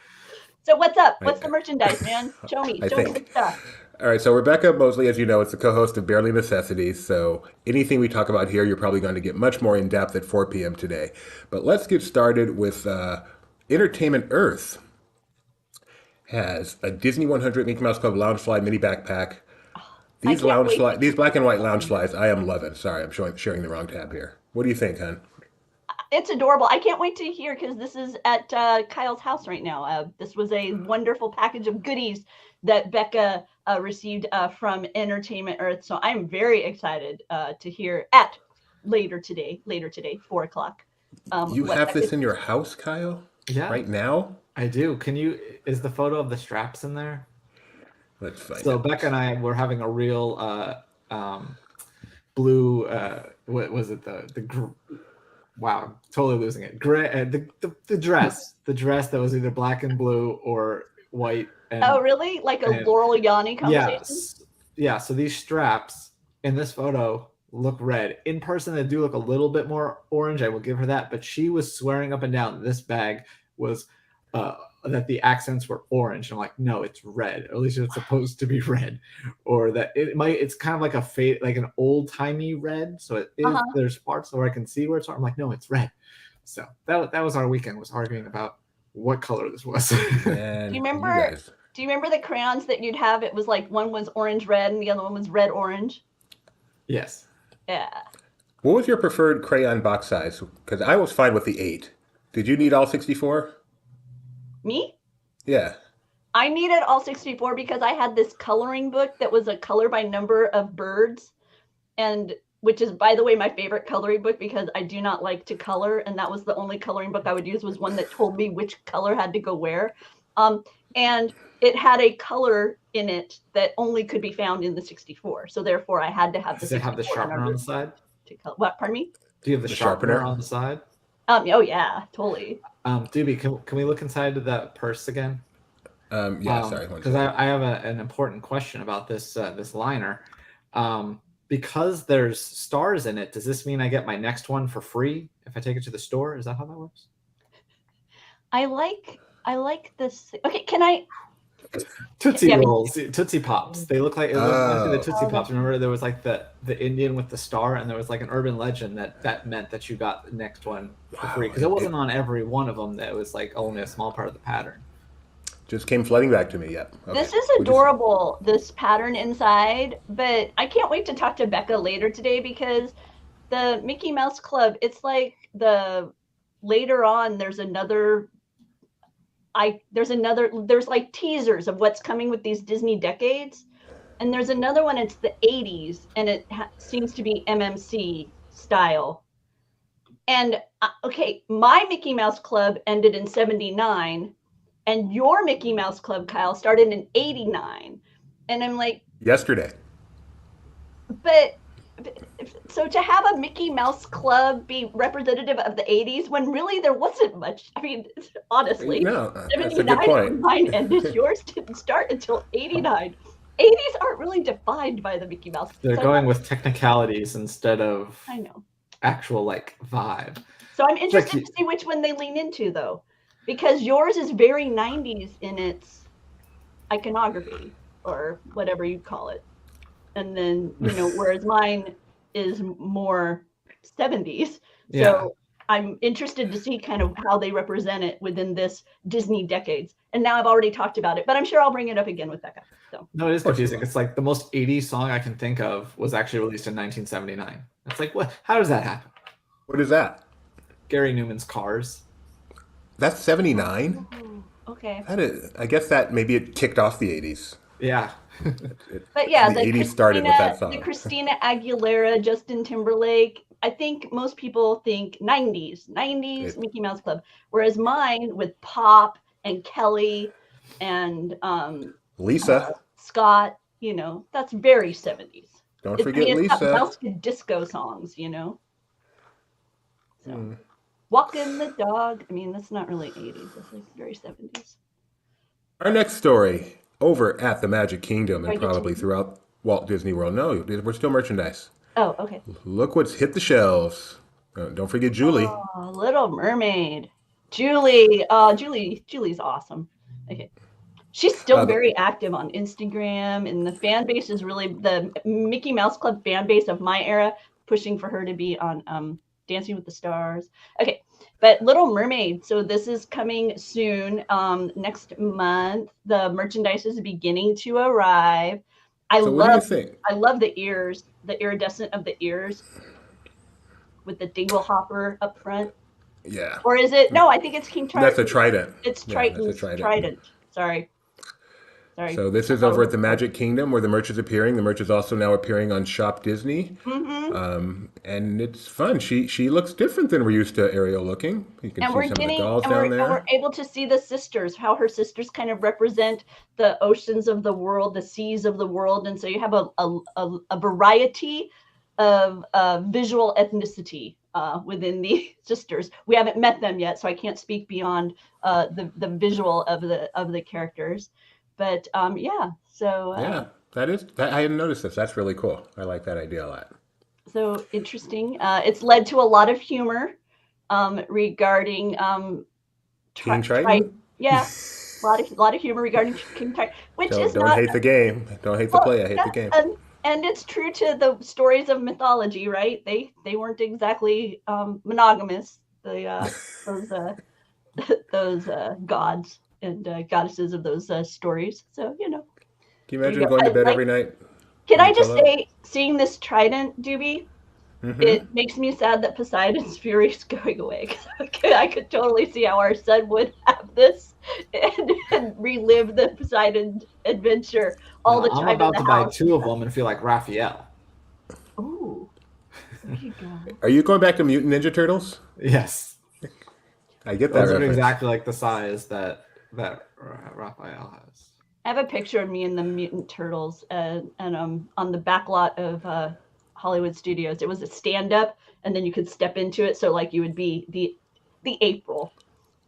So what's up? What's the merchandise, man? Show me. I Show me think. the stuff. All right, so Rebecca Mosley, as you know, is the co-host of Barely Necessities. So anything we talk about here, you're probably going to get much more in depth at 4 p.m. today. But let's get started with Entertainment Earth has a Disney 100 Mickey Mouse Club lounge fly mini backpack. These these black and white lounge flies, I am loving. Sorry, I'm sharing the wrong tab here. What do you think, hon? It's adorable. I can't wait to hear because this is at Kyle's house right now. This was a wonderful package of goodies that Becca received from Entertainment Earth. So I'm very excited to hear at later today, 4 o'clock. You have this in your house, Kyle? Yeah. Right now? I do. Is the photo of the straps in there? Let's find So out. Becca and I were having a real blue. What was it? Wow, totally losing it. Gray. The dress that was either black and blue or white. Oh, really? Like a Laurel Yanni conversation? Yeah. So these straps in this photo look red. In person, they do look a little bit more orange. I will give her that. But she was swearing up and down that this bag was that the accents were orange. I'm like, no, it's red. Or at least it's supposed to be red, or that it's kind of like like an old timey red. So it is. There's parts where I can see where it's. I'm like, no, it's red. So that was our weekend, was arguing about what color this was. Man, do you remember the crayons that you'd have? It was like one was orange red and the other one was red orange. Yes. Yeah. What was your preferred crayon box size? Because I was fine with the 8. Did you need all 64? Me? Yeah. I needed all 64 because I had this coloring book that was a color by number of birds, and which is, by the way, my favorite coloring book because I do not like to color, and that was the only coloring book I would use, was one that told me which color had to go where. And it had a color in it that only could be found in the 64. So therefore I had to have the 64. Does it have the sharpener on the side? What, pardon me? Do you have the sharpener on the side? Oh yeah, totally. Doobie, can we look inside of that purse again? Yeah, sorry. Because I have an important question about this liner. Because there's stars in it, does this mean I get my next one for free if I take it to the store? Is that how that works? I like this. Okay, can I? Tootsie Rolls, Tootsie Pops. They look like the Tootsie Pops. Remember, there was like the Indian with the star, and there was like an urban legend that meant that you got the next one for free, because it wasn't on every one of them. That was like only a small part of the pattern. Just came flooding back to me. Yep. Okay. This is adorable, this pattern inside, but I can't wait to talk to Becca later today because the Mickey Mouse Club, it's like later on there's like teasers of what's coming with these Disney decades. And there's another one, it's the 80s, and it seems to be MMC style. And okay, my Mickey Mouse Club ended in 79, and your Mickey Mouse Club, Kyle, started in 89. And I'm like, yesterday. But so to have a Mickey Mouse Club be representative of the 80s when really there wasn't much. I mean, honestly, no, that's a good point. Mine ended. Yours didn't start until 89. 80s aren't really defined by the Mickey Mouse. They're going with technicalities instead of actual like vibe. So I'm interested to see which one they lean into, though, because yours is very 90s in its iconography, or whatever you call it. And then, whereas mine is more 70s. So I'm interested to see kind of how they represent it within this Disney decades. And now I've already talked about it, but I'm sure I'll bring it up again with Becca. So No, it is course you confusing. will. It's like the most 80s song I can think of was actually released in 1979. It's like, what? How does that happen? What is that? Gary Newman's Cars. That's 79? oh, okay. That is, I guess that maybe it kicked off the 80s. Yeah. But yeah, The 80s started with that the song. Christina Aguilera, Justin Timberlake. I think most people think 90s Mickey Mouse Club, whereas mine with Pop and Kelly and Lisa. Scott, that's very 70s. Don't forget it's got Lisa. mouse kid disco songs, So Walking the Dog. I mean, that's not really 80s. That's like very 70s. Our next story over at the Magic Kingdom Do I and get to probably read? throughout Walt Disney World. No, we're still merchandise. Oh, okay. Look what's hit the shelves. Don't forget Julie. Oh, Little Mermaid. Julie. Julie's awesome. Okay. She's still very active on Instagram, and the fan base is really the Mickey Mouse Club fan base of my era, pushing for her to be on Dancing with the Stars. Okay, but Little Mermaid. So this is coming soon. Next month, the merchandise is beginning to arrive. What do you think? I love the ears, the iridescent of the ears, with the dingle hopper up front. Yeah. Or is it? No, I think it's King Trident. That's a trident. It's Yeah, Triton's that's a trident. trident. Sorry. So this is over at the Magic Kingdom where the merch is appearing. The merch is also now appearing on Shop Disney. Mm-hmm. And it's fun. She looks different than we're used to Ariel looking. You can And see some of the dolls down and there. we're able to see the sisters, how her sisters kind of represent the oceans of the world, the seas of the world. And so you have a variety of visual ethnicity within the sisters. We haven't met them yet, so I can't speak beyond the visual of the characters. But yeah, so Yeah, I hadn't noticed this. That's really cool. I like that idea a lot. so interesting. It's led to a lot of humor regarding King Triton? yeah, a lot of humor regarding King Triton, which is Don't not hate the game. Don't hate the well, play. I hate yeah, the game. and it's true to the stories of mythology, right? They weren't exactly monogamous. Those gods and goddesses of those stories. So Can you there you imagine go. going to bed every night? Can on I your just pillow? say, seeing this trident, Doobie, Mhm. it makes me sad that Poseidon's fury is going away. 'Cause I could totally see how our son would have this and relive the Poseidon adventure all the I'm time about in to the buy house. 2 of them and feel like Raphael. Ooh, there you go. Are you going back to Mutant Ninja Turtles? Yes. I get that Those are reference. exactly like the size that Raphael has. I have a picture of me and the Mutant Turtles, and on the back lot of Hollywood Studios. It was a stand-up, and then you could step into it, so like you would be the April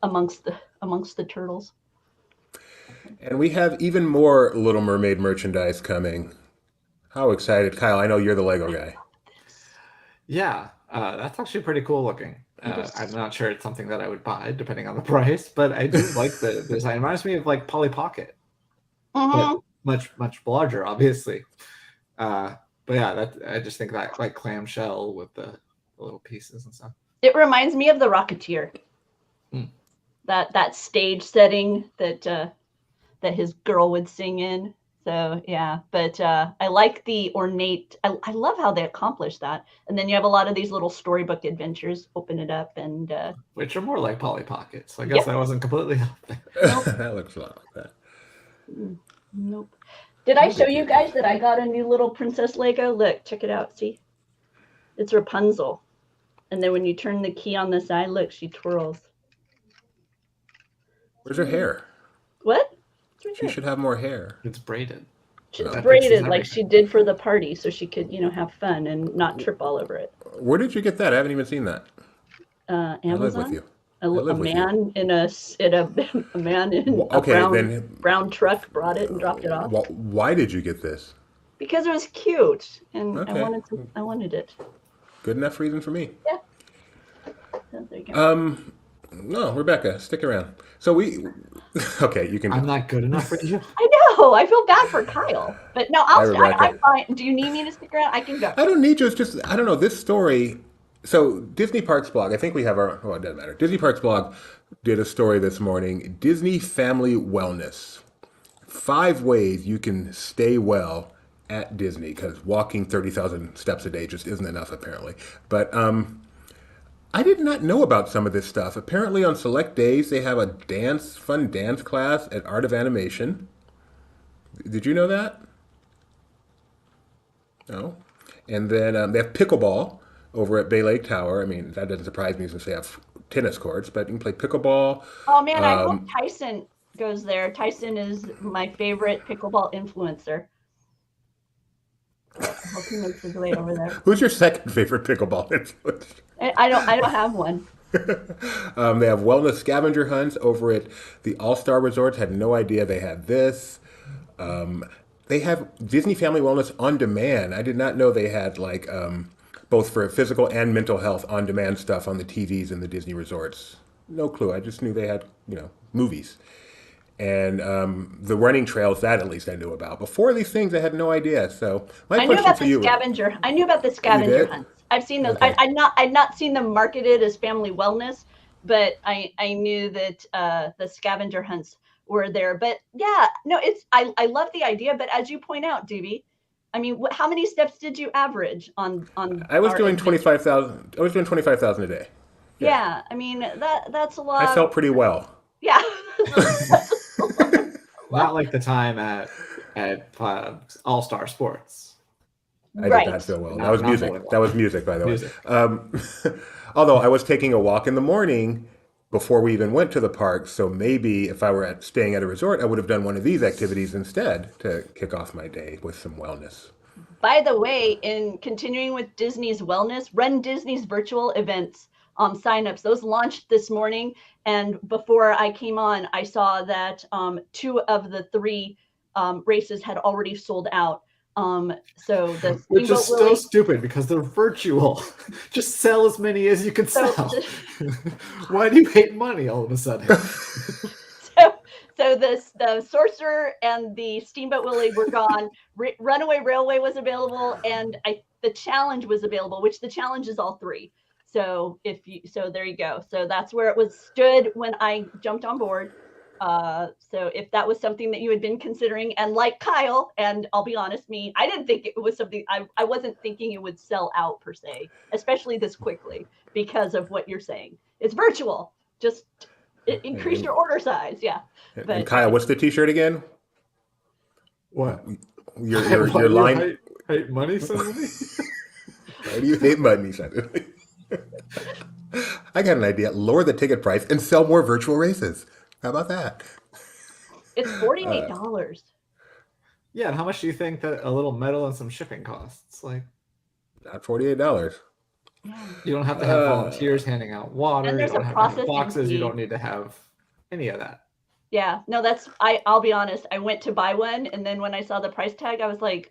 amongst the turtles. And we have even more Little Mermaid merchandise coming. How excited, Kyle! I know you're the Lego guy. Yeah, that's actually pretty cool looking. I'm not sure it's something that I would buy, depending on the price, but I do like the design. It reminds me of like Polly Pocket, Mm-hmm. but much larger, obviously. But yeah, I just think that like clamshell with the little pieces and stuff. It reminds me of the Rocketeer. Hmm. That stage setting that his girl would sing in. So yeah, but I like the ornate. I love how they accomplish that. And then you have a lot of these little storybook adventures. Open it up and Which are more like Polly Pockets. So I guess I wasn't completely off there. That looks a lot like that. nope. Did I show you guys that I got a new little princess Lego? Look, check it out. See, it's Rapunzel. And then when you turn the key on the side, look, she twirls. Where's her hair? What? She should have more hair. It's braided. She's That braided fixes like she everything. did for the party, so she could, have fun and not trip all over it. Where did you get that? I haven't even seen that. Amazon. I live with you. A live with you. man in a man in Well, a okay, then- brown truck brought it and dropped it off Why did you get this? because it was cute and Okay. I wanted it. Good enough reason for me. So there you go. No, Rebecca, stick around. So okay, you can. I'm not good enough for you. I know. I feel bad for Kyle, but no, Hi, I'm Rebecca. fine. Do you need me to stick around? I can go. I don't need you. It's just I don't know. This story So Disney Parks blog, I think we have our, well, it doesn't matter. Disney Parks blog did a story this morning, Disney Family Wellness. 5 ways you can stay well at Disney, because walking 30,000 steps a day just isn't enough apparently. But I did not know about some of this stuff. Apparently on select days they have a fun dance class at Art of Animation. Did you know that? No. And then they have pickleball over at Bay Lake Tower. I mean, that doesn't surprise me since they have tennis courts, but you can play pickleball. Oh man, I hope Tyson goes there. Tyson is my favorite pickleball influencer. So I hope he makes his way over there. Who's your second favorite pickleball influencer? I don't have one. They have wellness scavenger hunts over at the All-Star Resorts. Had no idea they had this. They have Disney Family Wellness on demand. I did not know they had like both for physical and mental health on demand stuff on the TVs in the Disney resorts. No clue. I just knew they had, movies. And the running trails, that at least I knew about. Before these things, I had no idea. So I knew about the scavenger. I knew about the scavenger hunts. I've seen those. Okay. I'd not seen them marketed as family wellness, but I knew that the scavenger hunts were there. But yeah, no, I love the idea. But as you point out, Doobie, I mean, how many steps did you average on? I was doing 25,000. I was doing 25,000 a day. Yeah, I mean that's a lot. I felt pretty well. Yeah. Not like the time at All-Star Sports. I did not feel well. That was music. That was music, by the way. Although I was taking a walk in the morning before we even went to the park, so maybe if I were staying at a resort, I would have done one of these activities instead to kick off my day with some wellness. By the way, in continuing with Disney's wellness, Run Disney's virtual events signups, those launched this morning. And before I came on, I saw that 2 of the 3 races had already sold out. So the which is so stupid because they're virtual. Just sell as many as you can sell. Why do you hate money all of a sudden? So the Sorcerer and the Steamboat Willie were gone. Runaway Railway was available, and the challenge was available, which the challenge is all 3. So there you go. So that's where it stood when I jumped on board. So if that was something that you had been considering, and like Kyle, and I'll be honest, I didn't think it was something, I wasn't thinking it would sell out per se, especially this quickly because of what you're saying. It's virtual. Just increase your order size. Yeah. And Kyle, what's the t-shirt again? What? Your line. Hate money suddenly? Why do you hate money suddenly? I got an idea. Lower the ticket price and sell more virtual races. How about that? It's $48. Yeah, and how much do you think that a little metal and some shipping costs? Like, not $48. You don't have to have volunteers handing out water. And there's you don't a have to have boxes. You don't need to have any of that. Yeah, no, I'll be honest. I went to buy one, and then when I saw the price tag, I was like,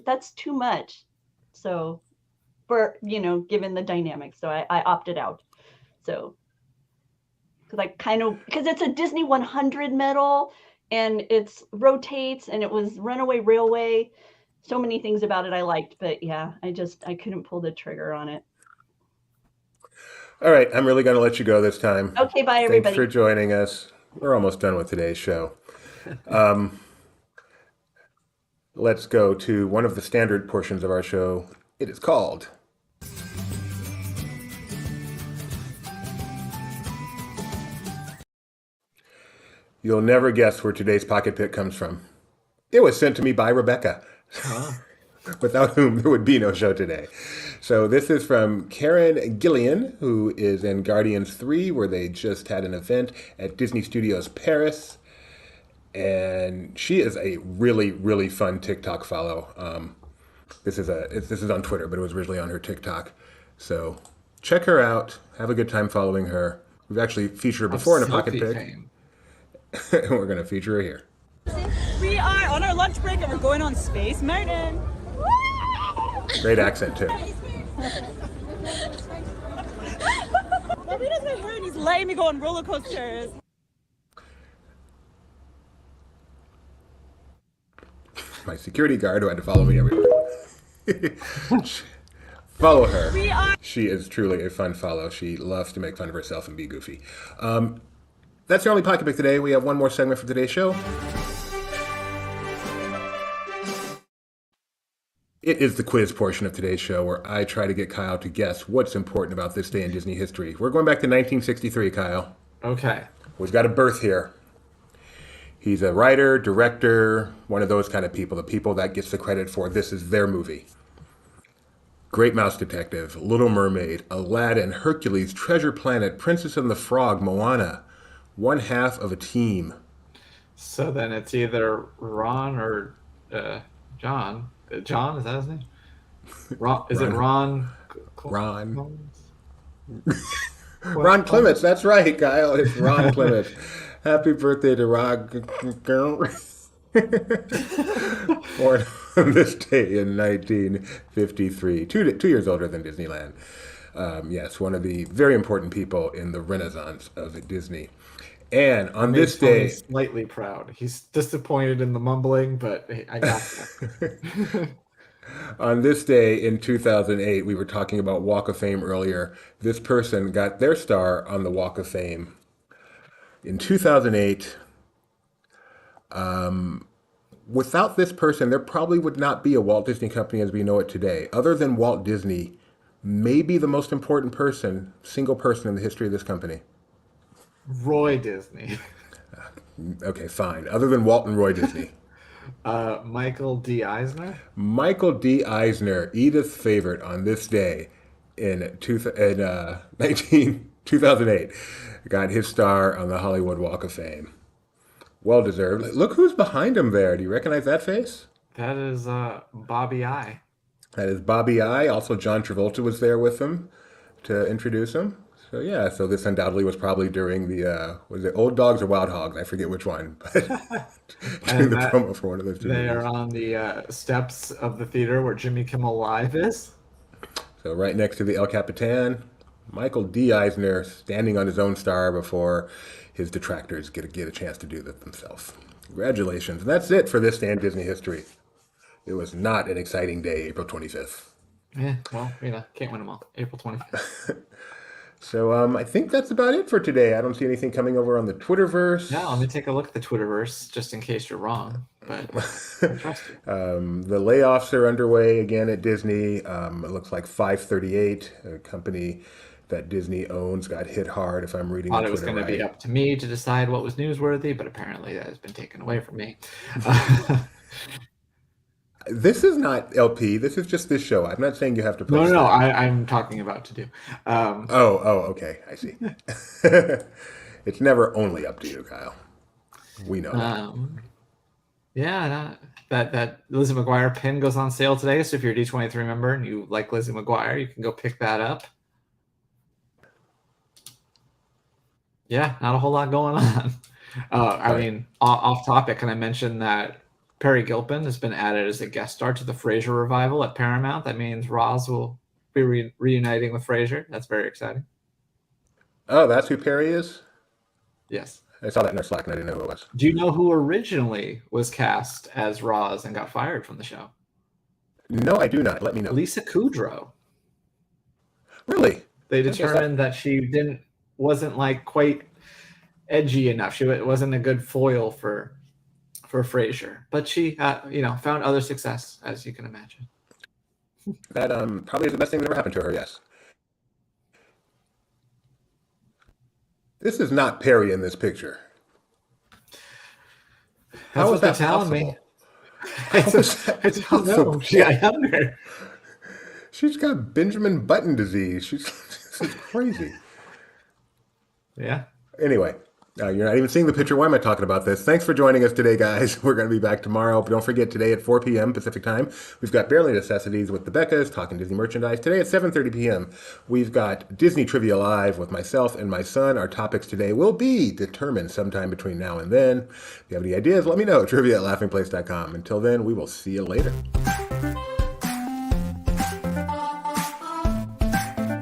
that's too much. So, given the dynamics, so I opted out. So, because it's a Disney 100 medal, and it rotates, and it was Runaway Railway. So many things about it I liked, but yeah, I couldn't pull the trigger on it. All right, I'm really going to let you go this time. Okay, bye everybody. Thanks for joining us. We're almost done with today's show. Let's go to one of the standard portions of our show. It is called You'll never guess where today's pocket pick comes from. It was sent to me by Rebecca, without whom there would be no show today. So this is from Karen Gillian, who is in Guardians 3, where they just had an event at Disney Studios Paris. And she is a really, really fun TikTok follow. This is on Twitter, but it was originally on her TikTok. So check her out. Have a good time following her. We've actually featured her before in a pocket pick. And we're going to feature her here. We are on our lunch break and we're going on Space Mountain. Great accent, too. Bobby does my hair and he's letting me go on roller coasters. My security guard who had to follow me everywhere. Follow her. We are. She is truly a fun follow. She loves to make fun of herself and be goofy. That's your only pocket pick today. We have one more segment for today's show. It is the quiz portion of today's show where I try to get Kyle to guess what's important about this day in Disney history. We're going back to 1963, Kyle. Okay. We've got a birth here. He's a writer, director, one of those kind of people, the people that gets the credit for this is their movie. Great Mouse Detective, Little Mermaid, Aladdin, Hercules, Treasure Planet, Princess and the Frog, Moana. One half of a team. So then it's either Ron or John. John, is that his name? Ron, is it Ron? Ron. Ron Clements, that's right, Kyle. It's Ron Clements. Happy birthday to Ron. Born on this day in 1953. 2 years older than Disneyland. Yes, one of the very important people in the renaissance of Disney. And on this day, slightly proud. He's disappointed in the mumbling, but I got that. on this day in 2008, we were talking about Walk of Fame earlier. This person got their star on the Walk of Fame in 2008. Without this person, there probably would not be a Walt Disney Company as we know it today. Other than Walt Disney, maybe the most important person, single person in the history of this company. Roy Disney. Okay, fine. Other than Walt and Roy Disney. Michael D. Eisner? Michael D. Eisner, Edith's favorite on this day in 2008, got his star on the Hollywood Walk of Fame. Well deserved. Look who's behind him there. Do you recognize that face? That is Bobby I. That is Bobby I. Also, John Travolta was there with him to introduce him. So yeah, so this undoubtedly was probably during the was it Old Dogs or Wild Hogs? I forget which one, but during the promo for one of those two They movies. are on the steps of the theater where Jimmy Kimmel Live is. So right next to the El Capitan, Michael D. Eisner standing on his own star before his detractors get a chance to do that themselves. Congratulations. And that's it for this day in Disney history. It was not an exciting day, April 25th. Yeah, well, can't win them all. April 25th. So I think that's about it for today. I don't see anything coming over on the Twitterverse. Yeah, let me take a look at the Twitterverse just in case you're wrong. But I trust you. The layoffs are underway again at Disney. It looks like 538, a company that Disney owns, got hit hard, if I'm reading Thought the it was Twitter going to be right. up to me to decide what was newsworthy, but apparently that has been taken away from me. This is not LP. This is just this show. I'm not saying you have to No, post it. I'm talking about to do. Okay. I see. It's never only up to you, Kyle. We know that. Yeah, that Lizzie McGuire pin goes on sale today. So if you're a D23 member and you like Lizzie McGuire, you can go pick that up. Yeah, not a whole lot going on. I mean, off topic, can I mention that Perry Gilpin has been added as a guest star to the Frasier revival at Paramount? That means Roz will be reuniting with Frasier. That's very exciting. Oh, that's who Perry is? Yes. I saw that in our Slack and I didn't know who it was. Do you know who originally was cast as Roz and got fired from the show? No, I do not. Let me know. Lisa Kudrow. Really? They determined that she wasn't like quite edgy enough. She wasn't a good foil for Frasier, but she found other success, as you can imagine. That probably is the best thing that ever happened to her. Yes. This is not Perry in this picture. That's what they're telling me. I don't know. She got younger. She's got Benjamin Button disease. This is crazy. Yeah. Anyway, you're not even seeing the picture. Why am I talking about this? Thanks for joining us today, guys. We're going to be back tomorrow. But don't forget, today at 4 p.m. Pacific time, we've got Barely Necessities with the Beccas, talking Disney merchandise. Today at 7:30 p.m., we've got Disney Trivia Live with myself and my son. Our topics today will be determined sometime between now and then. If you have any ideas, let me know. Trivia@laughingplace.com. Until then, we will see you later.